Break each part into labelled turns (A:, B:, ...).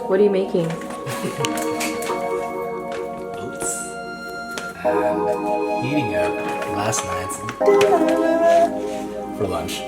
A: What are you making?
B: Oats. And heating up last night's for lunch.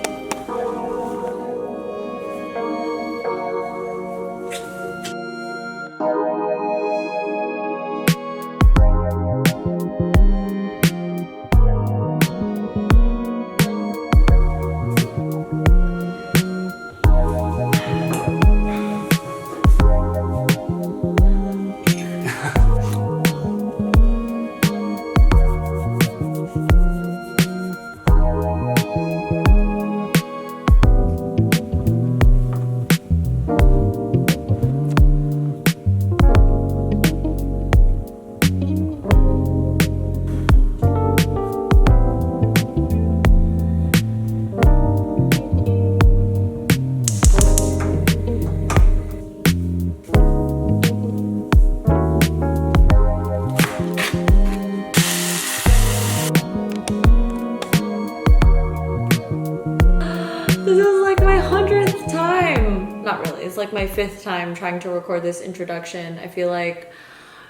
A: It's like my 5th time trying to record this introduction. I feel like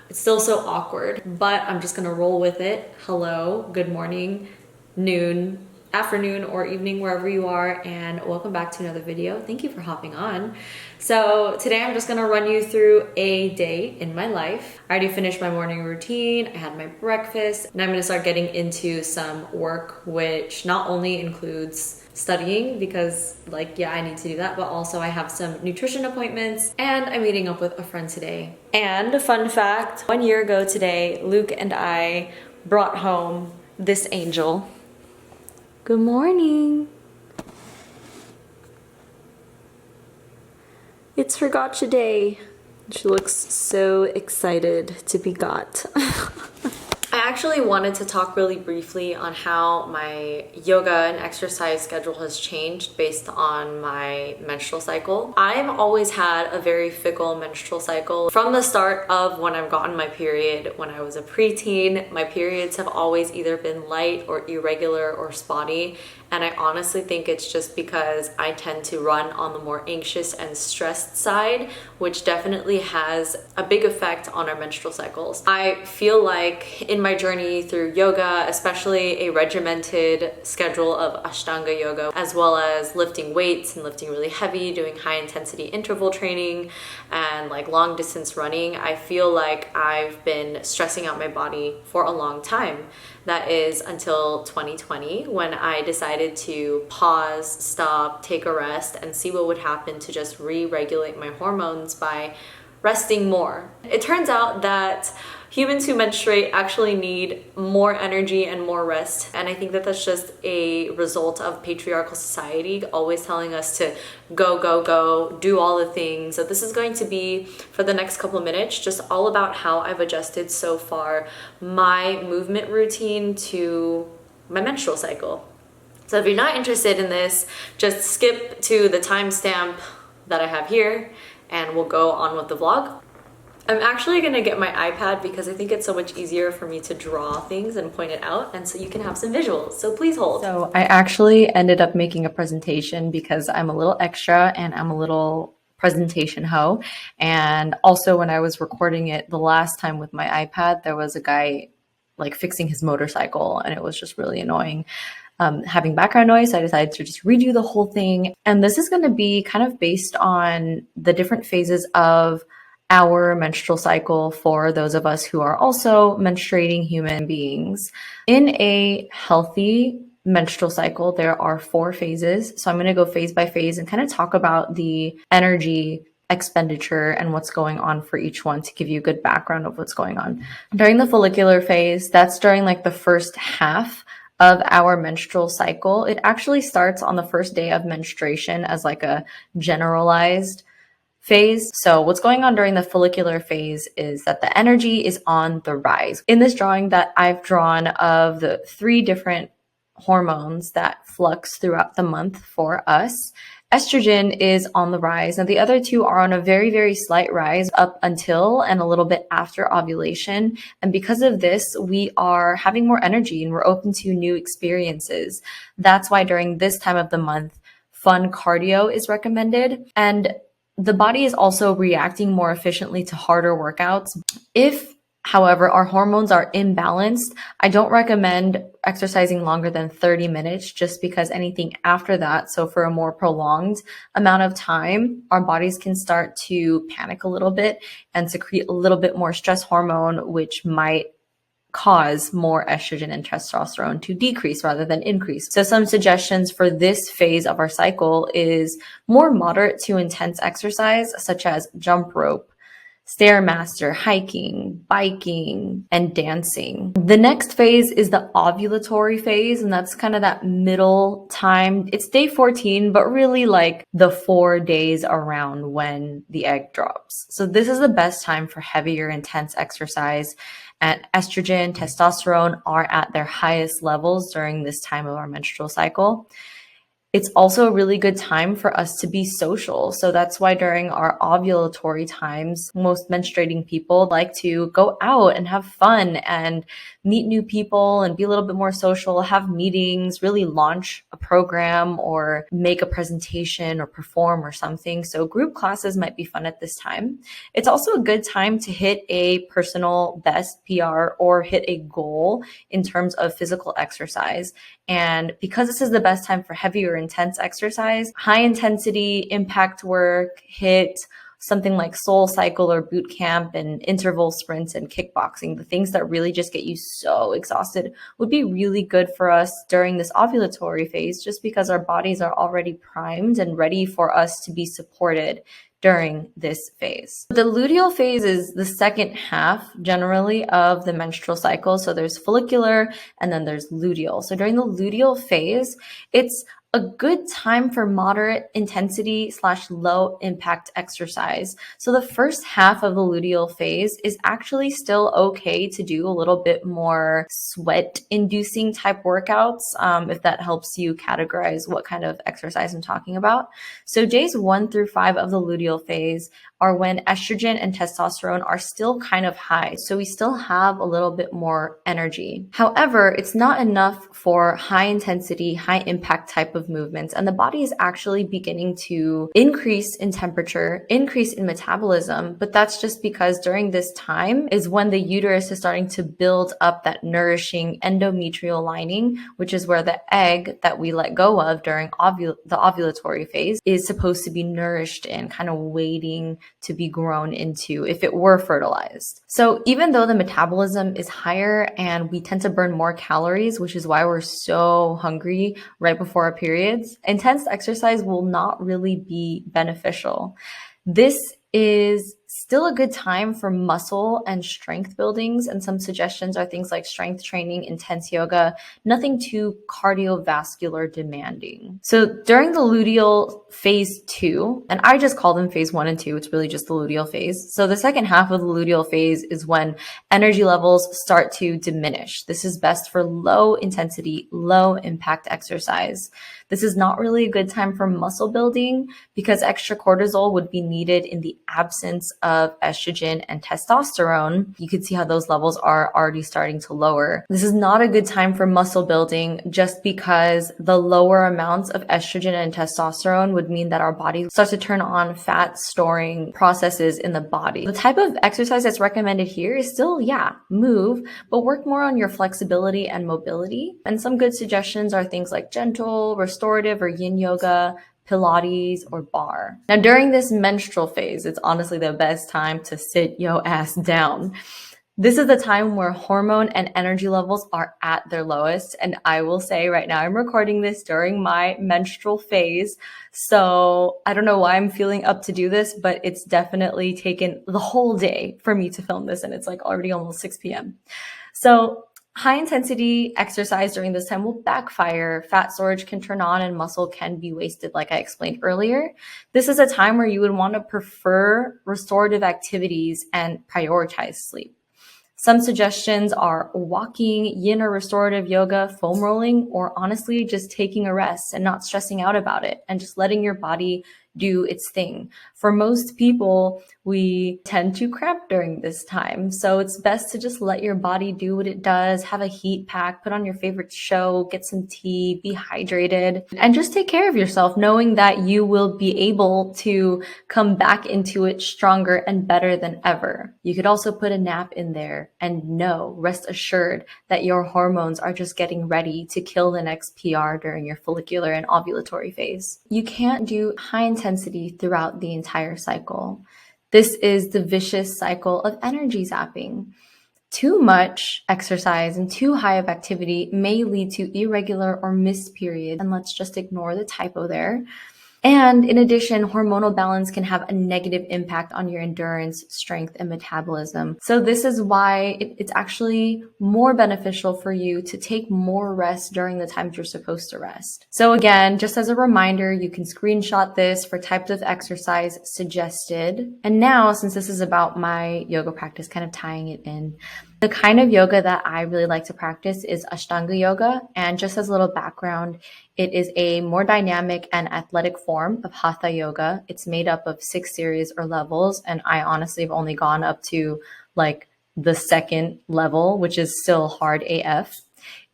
A: it's still so awkward, but I'm just gonna roll with it. Hello, good morning, noon, afternoon, or evening, wherever you are, and welcome back to another video. Thank you for hopping on. So today I'm just gonna run you through a day in my life. I already finished my morning routine, I had my breakfast, and I'm gonna start getting into some work, which not only includes studying because I need to do that, but also I have some nutrition appointments and I'm meeting up with a friend today. And a fun fact, 1 year ago today, Luke and I brought home this angel. Good morning. It's her gotcha day. She looks so excited to be got. I actually wanted to talk really briefly on how my yoga and exercise schedule has changed based on my menstrual cycle. I've always had a very fickle menstrual cycle. From the start of when I've gotten my period, when I was a preteen, my periods have always either been light or irregular or spotty. And I honestly think it's just because I tend to run on the more anxious and stressed side, which definitely has a big effect on our menstrual cycles. I feel like in my journey through yoga, especially a regimented schedule of Ashtanga yoga, as well as lifting weights and lifting really heavy, doing high intensity interval training and long distance running, I feel like I've been stressing out my body for a long time. That is until 2020 when I decided to pause, stop, take a rest, and see what would happen to just re-regulate my hormones by resting more. It turns out that humans who menstruate actually need more energy and more rest. And I think that that's just a result of patriarchal society always telling us to go, go, go, do all the things. So this is going to be, for the next couple of minutes, just all about how I've adjusted so far my movement routine to my menstrual cycle. So if you're not interested in this, just skip to the timestamp that I have here and we'll go on with the vlog. I'm actually gonna get my iPad because I think it's so much easier for me to draw things and point it out, and so you can have some visuals, so please hold. So I actually ended up making a presentation because I'm a little extra and I'm a little presentation hoe. And also when I was recording it the last time with my iPad, there was a guy fixing his motorcycle and it was just really annoying. Having background noise, so I decided to just redo the whole thing. And this is going to be kind of based on the different phases of our menstrual cycle for those of us who are also menstruating human beings. In a healthy menstrual cycle, there are 4 phases. So I'm going to go phase by phase and kind of talk about the energy expenditure and what's going on for each one to give you a good background of what's going on. During the follicular phase, that's during the first half of our menstrual cycle. It actually starts on the first day of menstruation as a generalized phase. So what's going on during the follicular phase is that the energy is on the rise. In this drawing that I've drawn of the 3 different hormones that flux throughout the month for us, estrogen is on the rise. Now the other 2 are on a very, very slight rise up until and a little bit after ovulation. And because of this, we are having more energy and we're open to new experiences. That's why during this time of the month, fun cardio is recommended. And the body is also reacting more efficiently to harder workouts. If, however, our hormones are imbalanced, I don't recommend exercising longer than 30 minutes just because anything after that, so for a more prolonged amount of time, our bodies can start to panic a little bit and secrete a little bit more stress hormone, which might cause more estrogen and testosterone to decrease rather than increase. So some suggestions for this phase of our cycle is more moderate to intense exercise, such as jump rope, Stairmaster, hiking, biking, and dancing. The next phase is the ovulatory phase, and that's kind of that middle time. It's day 14, but really like the 4 days around when the egg drops. So this is the best time for heavier, intense exercise. And estrogen, testosterone are at their highest levels during this time of our menstrual cycle. It's also a really good time for us to be social. So that's why during our ovulatory times, most menstruating people like to go out and have fun and meet new people and be a little bit more social, have meetings, really launch a program or make a presentation or perform or something. So group classes might be fun at this time. It's also a good time to hit a personal best PR or hit a goal in terms of physical exercise. And because this is the best time for heavier, intense exercise, high intensity impact work, HIIT, something like Soul Cycle or boot camp and interval sprints and kickboxing, the things that really just get you so exhausted, would be really good for us during this ovulatory phase, just because our bodies are already primed and ready for us to be supported during this phase. The luteal phase is the second half generally of the menstrual cycle. So there's follicular and then there's luteal. So during the luteal phase, it's a good time for moderate intensity / low impact exercise. So the first half of the luteal phase is actually still okay to do a little bit more sweat inducing type workouts, if that helps you categorize what kind of exercise I'm talking about. So days 1 through 5 of the luteal phase are when estrogen and testosterone are still kind of high. So we still have a little bit more energy. However, it's not enough for high intensity, high impact type of movements. And the body is actually beginning to increase in temperature, increase in metabolism. But that's just because during this time is when the uterus is starting to build up that nourishing endometrial lining, which is where the egg that we let go of during the ovulatory phase is supposed to be nourished in, kind of waiting to be grown into if it were fertilized. So even though the metabolism is higher and we tend to burn more calories, which is why we're so hungry right before our periods, intense exercise will not really be beneficial. This is still a good time for muscle and strength buildings, and some suggestions are things like strength training, intense yoga, nothing too cardiovascular demanding. So during the luteal phase 2, and I just call them phase 1 and 2, it's really just the luteal phase. So the second half of the luteal phase is when energy levels start to diminish. This is best for low intensity, low impact exercise. This is not really a good time for muscle building because extra cortisol would be needed in the absence of estrogen and testosterone. You can see how those levels are already starting to lower. This is not a good time for muscle building just because the lower amounts of estrogen and testosterone would mean that our body starts to turn on fat storing processes in the body. The type of exercise that's recommended here is still, move, but work more on your flexibility and mobility. And some good suggestions are things like gentle, restorative or yin yoga, Pilates, or bar. Now, during this menstrual phase, it's honestly the best time to sit your ass down. This is the time where hormone and energy levels are at their lowest. And I will say right now, I'm recording this during my menstrual phase. So I don't know why I'm feeling up to do this, but it's definitely taken the whole day for me to film this. And it's like already almost 6 p.m. So high intensity exercise during this time will backfire. Fat storage can turn on and muscle can be wasted, like I explained earlier. This is a time where you would want to prefer restorative activities and prioritize sleep. Some suggestions are walking, yin or restorative yoga, foam rolling, or honestly just taking a rest and not stressing out about it and just letting your body do its thing. For most people, we tend to cramp during this time. So it's best to just let your body do what it does, have a heat pack, put on your favorite show, get some tea, be hydrated, and just take care of yourself, knowing that you will be able to come back into it stronger and better than ever. You could also put a nap in there and rest assured that your hormones are just getting ready to kill the next PR during your follicular and ovulatory phase. You can't do high intensity throughout the entire cycle. This is the vicious cycle of energy zapping. Too much exercise and too high of activity may lead to irregular or missed periods, and let's just ignore the typo there. And in addition, hormonal balance can have a negative impact on your endurance, strength, and metabolism. So this is why it's actually more beneficial for you to take more rest during the times you're supposed to rest. So again, just as a reminder, you can screenshot this for types of exercise suggested. And now, since this is about my yoga practice, kind of tying it in, the kind of yoga that I really like to practice is Ashtanga yoga. And just as a little background, it is a more dynamic and athletic form of Hatha yoga. It's made up of 6 series or levels. And I honestly have only gone up to like the second level, which is still hard AF.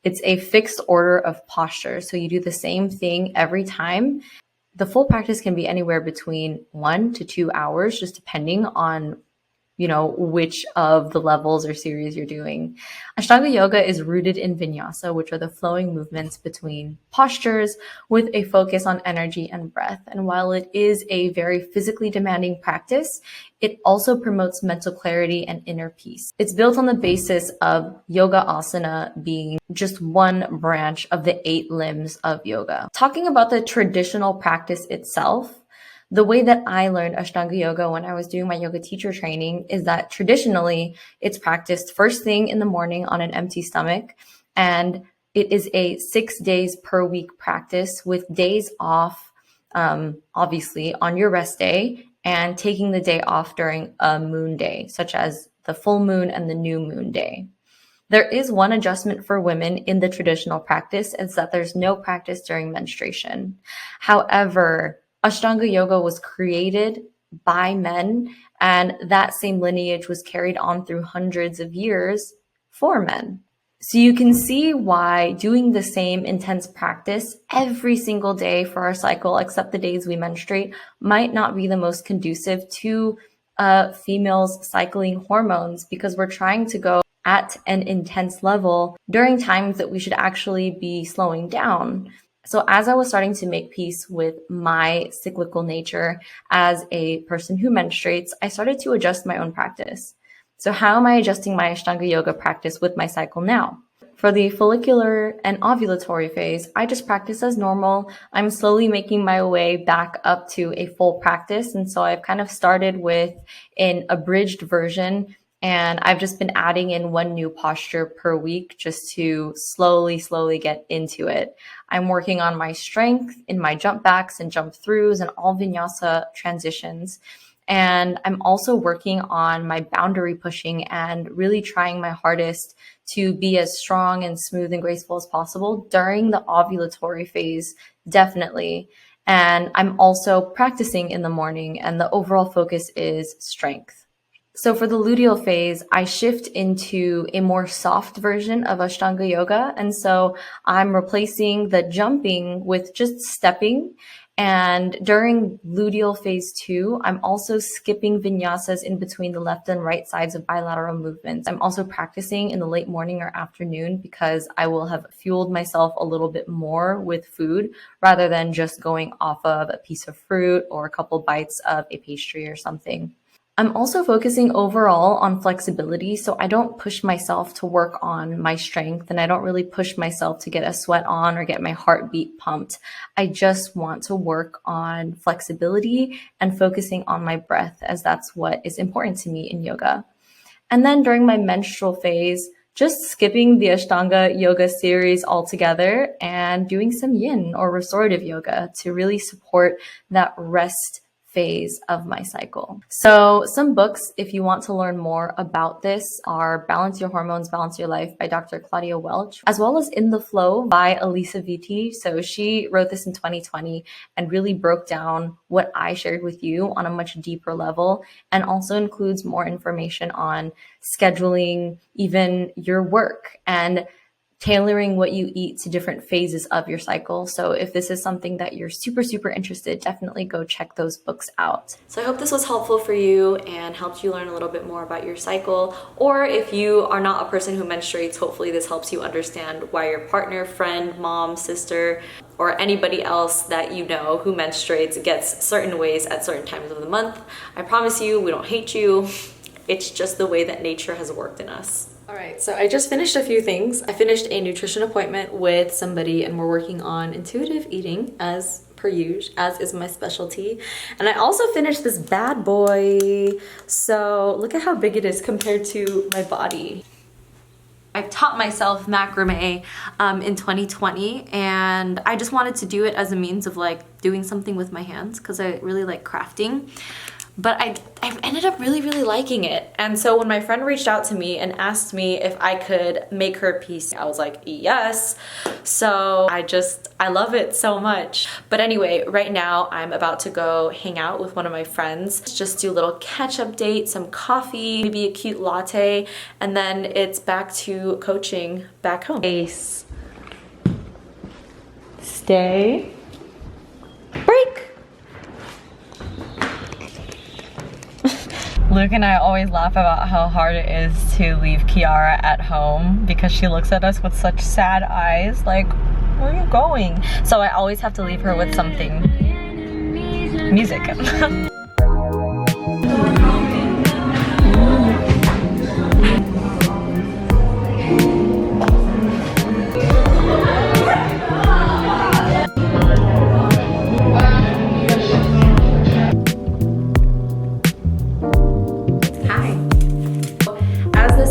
A: It's a fixed order of postures. So you do the same thing every time. The full practice can be anywhere between 1 to 2 hours, just depending on which of the levels or series you're doing. Ashtanga yoga is rooted in vinyasa, which are the flowing movements between postures with a focus on energy and breath. And while it is a very physically demanding practice, it also promotes mental clarity and inner peace. It's built on the basis of yoga asana being just one branch of the 8 limbs of yoga. Talking about the traditional practice itself, the way that I learned Ashtanga yoga when I was doing my yoga teacher training is that traditionally it's practiced first thing in the morning on an empty stomach. And it is a 6 days per week practice with days off, obviously on your rest day, and taking the day off during a moon day, such as the full moon and the new moon day. There is one adjustment for women in the traditional practice, is that there's no practice during menstruation. However, Ashtanga yoga was created by men, and that same lineage was carried on through hundreds of years for men. So you can see why doing the same intense practice every single day for our cycle, except the days we menstruate, might not be the most conducive to females cycling hormones, because we're trying to go at an intense level during times that we should actually be slowing down. So as I was starting to make peace with my cyclical nature as a person who menstruates, I started to adjust my own practice. So how am I adjusting my Ashtanga yoga practice with my cycle now? For the follicular and ovulatory phase, I just practice as normal. I'm slowly making my way back up to a full practice. And so I've kind of started with an abridged version, and I've just been adding in one new posture per week just to slowly get into it. I'm working on my strength in my jump backs and jump throughs and all vinyasa transitions. And I'm also working on my boundary pushing and really trying my hardest to be as strong and smooth and graceful as possible during the ovulatory phase, definitely. And I'm also practicing in the morning, and the overall focus is strength. So for the luteal phase, I shift into a more soft version of Ashtanga yoga. And so I'm replacing the jumping with just stepping. And during luteal phase 2, I'm also skipping vinyasas in between the left and right sides of bilateral movements. I'm also practicing in the late morning or afternoon because I will have fueled myself a little bit more with food rather than just going off of a piece of fruit or a couple bites of a pastry or something. I'm also focusing overall on flexibility, so I don't push myself to work on my strength, and I don't really push myself to get a sweat on or get my heartbeat pumped. I just want to work on flexibility and focusing on my breath, as that's what is important to me in yoga. And then during my menstrual phase, just skipping the Ashtanga yoga series altogether and doing some yin or restorative yoga to really support that rest phase of my cycle. So some books, if you want to learn more about this, are Balance Your Hormones, Balance Your Life by Dr. Claudia Welch, as well as In the Flow by Alisa VItti. So she wrote this in 2020 and really broke down what I shared with you on a much deeper level, and also includes more information on scheduling even your work and tailoring what you eat to different phases of your cycle. So if this is something that you're super interested, definitely go check those books out. So I hope this was helpful for you and helped you learn a little bit more about your cycle. Or if you are not a person who menstruates, hopefully this helps you understand why your partner, friend, mom, sister, or anybody else that you know who menstruates gets certain ways at certain times of the month. I promise you, we don't hate you. It's just the way that nature has worked in us. All right, so I just finished a few things. I finished a nutrition appointment with somebody and we're working on intuitive eating as per usual, as is my specialty. And I also finished this bad boy. So look at how big it is compared to my body. I taught myself macrame in 2020 and I just wanted to do it as a means of like doing something with my hands because I really like crafting. But I ended up really liking it. And so when my friend reached out to me and asked me if I could make her a piece, I was like, yes. So I love it so much. But anyway, right now I'm about to go hang out with one of my friends. Just do a little catch-up date, some coffee, maybe a cute latte, and then it's back to coaching back home. Ace. Stay. Break. Luke and I always laugh about how hard it is to leave Kiara at home because she looks at us with such sad eyes, like, where are you going? So I always have to leave her with something. Music.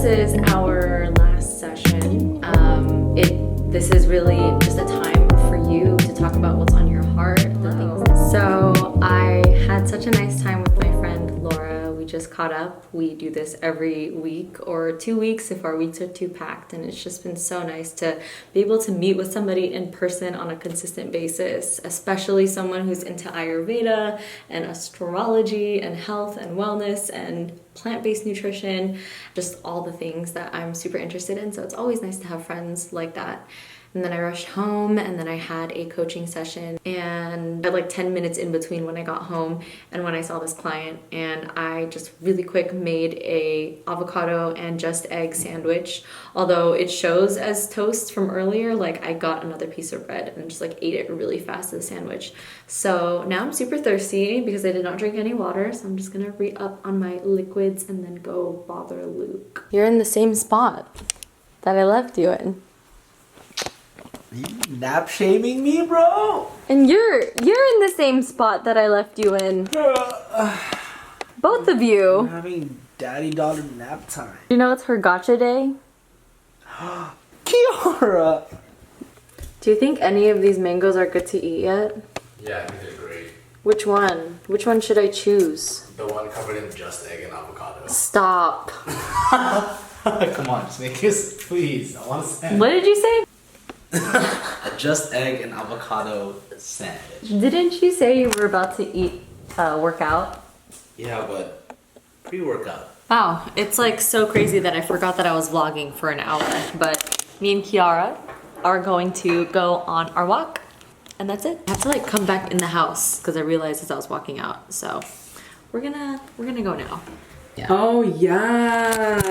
A: This is our last session. This is really just a time for you to talk about what's on your heart, the things. So I had such a nice time with my friend Laura. We just caught up. We do this every week or 2 weeks if our weeks are too packed, and it's just been so nice to be able to meet with somebody in person on a consistent basis, especially someone who's into Ayurveda and astrology and health and wellness and plant-based nutrition, just all the things that I'm super interested in. So it's always nice to have friends like that. And then I rushed home and then I had a coaching session and I had like 10 minutes in between when I got home and when I saw this client, and I just really quick made a avocado and just egg sandwich. Although it shows as toast from earlier, like I got another piece of bread and just like ate it really fast as a sandwich. So now I'm super thirsty because I did not drink any water, so I'm just gonna re-up on my liquids and then go bother Luke. You're in the same spot that I left you in.
B: You nap shaming me, bro?
A: And you're in the same spot that I left you in. Both of you.
B: I'm having daddy-daughter nap time.
A: You know it's her gotcha day?
B: Kiara!
A: Do you think any of these mangoes are good to eat yet?
B: Yeah, I think they're great.
A: Which one? Which one should I choose?
B: The one covered in just egg and avocado.
A: Stop.
B: Come on, just make this, please. I want to sandwich.
A: What did you say?
B: A just egg and avocado sandwich.
A: Didn't you say you were about to eat workout?
B: Yeah, but pre-workout.
A: Wow, it's like so crazy that I forgot that I was vlogging for an hour. But me and Kiara are going to go on our walk, and that's it. I have to like come back in the house because I realized as I was walking out. So we're gonna go now.
B: Yeah.
C: Oh yeah.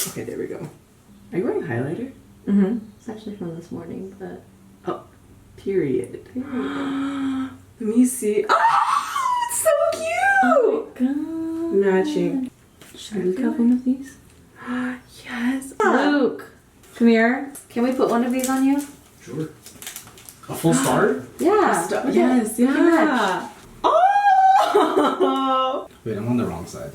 C: Okay, there we go. Are you wearing highlighter?
A: Mm-hmm. It's actually from this morning, but
C: Oh, period. Let me see. Oh, it's so cute.
A: oh my god,
C: Matching. Should Luke have one of these? Yes.
A: Luke, come here. Can we put one of these on you?
B: Sure. A full start?
A: Yeah.
C: Stop. Yes.
A: We can match.
C: Yeah. Oh.
B: Wait, I'm on the wrong side.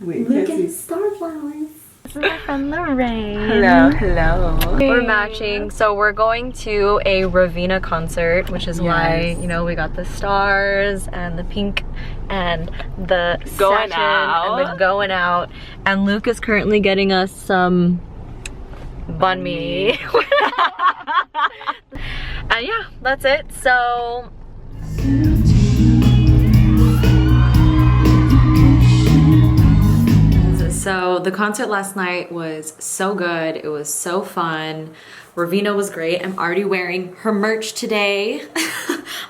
C: Wait,
A: Luke
C: can't
A: and
C: see.
A: star flowers. This is my friend Lorraine.
C: Hello, hello.
A: We're matching, so we're going to a Raveena concert, which is why, you know, we got the stars and the pink and the
C: Going
A: satin
C: out.
A: and the going out. And Luke is currently getting us some banh mi. And yeah, that's it. So the concert last night was so good. It was so fun. Raveena was great. I'm already wearing her merch today.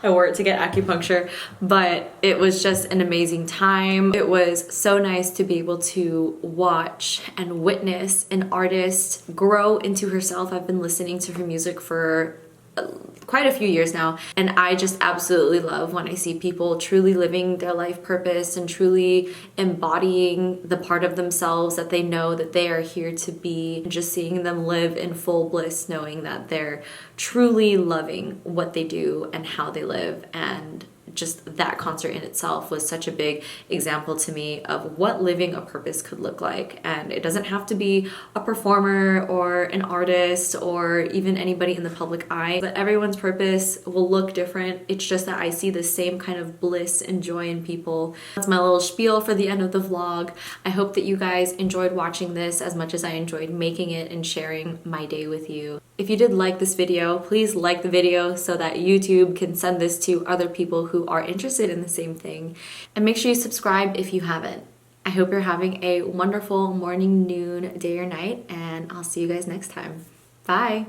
A: I wore it to get acupuncture, but it was just an amazing time. It was so nice to be able to watch and witness an artist grow into herself. I've been listening to her music for quite a few years now, and I just absolutely love when I see people truly living their life purpose and truly embodying the part of themselves that they know that they are here to be, and just seeing them live in full bliss, knowing that they're truly loving what they do and how they live. And just that concert in itself was such a big example to me of what living a purpose could look like. And it doesn't have to be a performer or an artist or even anybody in the public eye, but everyone's purpose will look different. It's just that I see the same kind of bliss and joy in people. That's my little spiel for the end of the vlog. I hope that you guys enjoyed watching this as much as I enjoyed making it and sharing my day with you. If you did like this video, please like the video so that YouTube can send this to other people who are interested in the same thing. And make sure you subscribe if you haven't. I hope you're having a wonderful morning, noon, day, or night, and I'll see you guys next time. Bye!